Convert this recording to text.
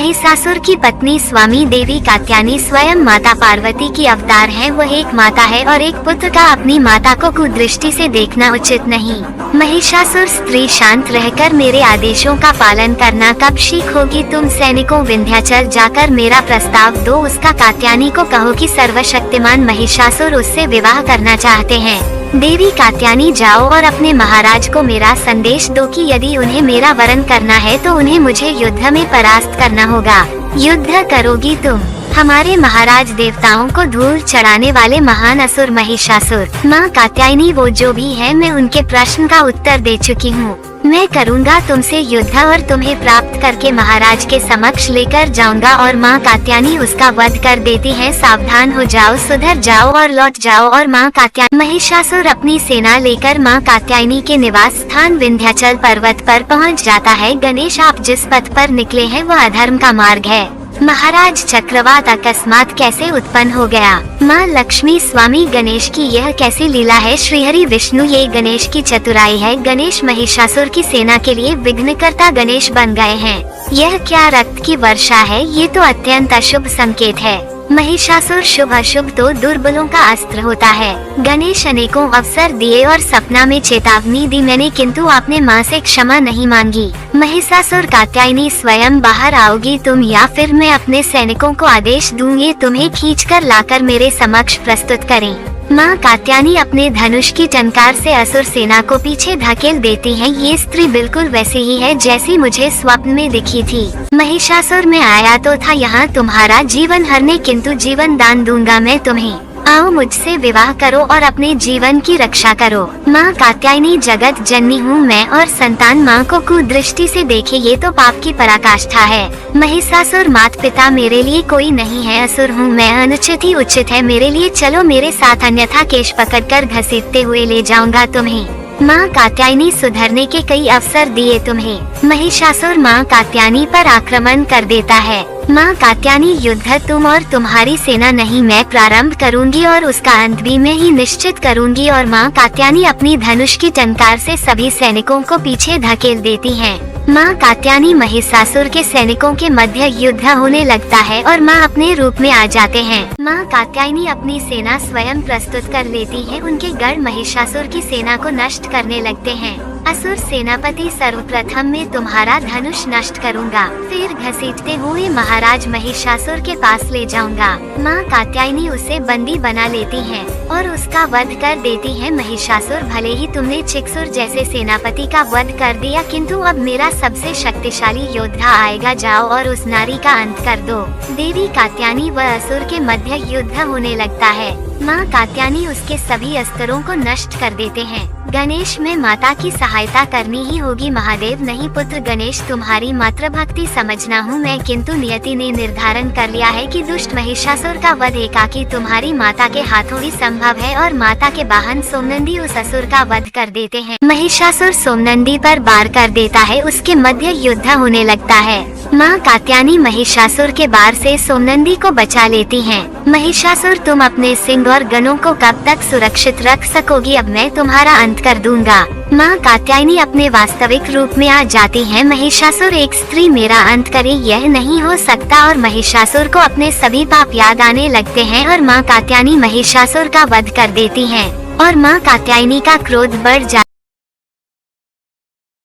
महिषासुर की पत्नी स्वामी देवी कात्यायनी स्वयं माता पार्वती की अवतार है। वह एक माता है और एक पुत्र का अपनी माता को कुदृष्टि से देखना उचित नहीं। महिषासुर स्त्री, शांत रहकर मेरे आदेशों का पालन करना कब सीखोगी तुम? सैनिकों, विंध्याचल जाकर मेरा प्रस्ताव दो। उसका कात्यायनी को कहो कि सर्वशक्तिमान महिषासुर उससे विवाह करना चाहते हैं। देवी कात्यायनी, जाओ और अपने महाराज को मेरा संदेश दो कि यदि उन्हें मेरा वरण करना है तो उन्हें मुझे युद्ध में परास्त करना होगा। युद्ध करोगी तुम? हमारे महाराज देवताओं को धूल चढ़ाने वाले महान असुर महिषासुर। माँ कात्यायनी, वो जो भी है मैं उनके प्रश्न का उत्तर दे चुकी हूँ। मैं करूँगा तुमसे युद्ध और तुम्हें प्राप्त करके महाराज के समक्ष लेकर जाऊंगा। और माँ कात्यायनी उसका वध कर देती है। सावधान हो जाओ, सुधर जाओ और लौट जाओ। और माँ कात्यायनी, महिषासुर अपनी सेना लेकर माँ कात्यायनी के निवास स्थान विंध्याचल पर्वत पर पहुँच जाता है। गणेश, आप जिस पथ पर निकले हैं वह अधर्म का मार्ग है। महाराज, चक्रवात अकस्मात कैसे उत्पन्न हो गया? माँ लक्ष्मी, स्वामी गणेश की यह कैसी लीला है? श्रीहरि विष्णु, ये गणेश की चतुराई है। गणेश महिषासुर की सेना के लिए विघ्नकर्ता गणेश बन गए हैं। यह क्या रक्त की वर्षा है? ये तो अत्यंत अशुभ संकेत है। महिषासुर शुभ अशुभ तो दुर्बलों का अस्त्र होता है। गणेश अनेकों अवसर दिए और सपना में चेतावनी दी मैंने, किंतु आपने माँ से क्षमा नहीं मांगी। महिषासुर, कात्यायनी स्वयं बाहर आओगी तुम या फिर मैं अपने सैनिकों को आदेश दूं ये तुम्हें खींचकर लाकर मेरे समक्ष प्रस्तुत करें? माँ कात्यायनी अपने धनुष की टंकार से असुर सेना को पीछे धकेल देती है। ये स्त्री बिल्कुल वैसी ही है जैसी मुझे स्वप्न में दिखी थी। महिषासुर, मैं आया तो था यहाँ तुम्हारा जीवन हरने, किंतु जीवन दान दूंगा मैं तुम्हें। आओ मुझसे विवाह करो और अपने जीवन की रक्षा करो। माँ कात्यायनी, जगत जननी हूँ मैं और संतान माँ को कुदृष्टि से देखे ये तो पाप की पराकाष्ठा है। महिषासुर, माता पिता मेरे लिए कोई नहीं है, असुर हूँ मैं, अनुचित ही उचित है मेरे लिए। चलो मेरे साथ, अन्यथा केश पकड़कर घसीटते हुए ले जाऊंगा तुम्हें। माँ कात्यायनी, सुधरने के कई अवसर दिए तुम्हें। महिषासुर माँ कात्यायनी पर आक्रमण कर देता है। माँ कात्यायनी, युद्ध तुम और तुम्हारी सेना नहीं मैं प्रारंभ करूंगी और उसका अंत भी मैं ही निश्चित करूंगी। और माँ कात्यायनी अपनी धनुष की टंकार से सभी सैनिकों को पीछे धकेल देती हैं। माँ कात्यायनी, महिषासुर के सैनिकों के मध्य युद्ध होने लगता है और माँ अपने रूप में आ जाते हैं। माँ कात्यायनी अपनी सेना स्वयं प्रस्तुत कर लेती है। उनके गढ़ महिषासुर की सेना को नष्ट करने लगते हैं। असुर सेनापति, सर्वप्रथम मैं तुम्हारा धनुष नष्ट करूंगा, फिर घसीटते हुए महाराज महिषासुर के पास ले जाऊंगा। माँ कात्यायनी उसे बंदी बना लेती हैं और उसका वध कर देती है। महिषासुर, भले ही तुमने चिक्सुर जैसे सेनापति का वध कर दिया, किंतु अब मेरा सबसे शक्तिशाली योद्धा आएगा। जाओ और उस नारी का अंत कर दो। देवी कात्यायनी व असुर के मध्य युद्ध होने लगता है। माँ कात्यायनी उसके सभी अस्त्रों को नष्ट कर देते हैं। गणेश, में माता की सहायता करनी ही होगी। महादेव, नहीं पुत्र गणेश, तुम्हारी मातृभक्ति समझना हूँ मैं, किंतु नियति ने निर्धारण कर लिया है कि दुष्ट महिषासुर का वध एकाकी तुम्हारी माता के हाथों ही संभव है। और माता के वाहन सोमनंदी उस असुर का वध कर देते हैं। महिषासुर सोमनंदी पर वार कर देता है। उसके मध्य युद्ध होने लगता है। माँ कात्यायनी महिषासुर के वार से सोमनंदी को बचा लेती हैं। महिषासुर, तुम अपने सिंह और गणों को कब तक सुरक्षित रख सकोगी? अब मैं तुम्हारा अंत कर दूंगा। माँ कात्यायनी अपने वास्तविक रूप में आ जाती है। महिषासुर, एक स्त्री मेरा अंत करे यह नहीं हो सकता। और महिषासुर को अपने सभी पाप याद आने लगते हैं और माँ कात्यायनी महिषासुर का वध कर देती हैं। और माँ कात्यायनी का क्रोध बढ़ जाता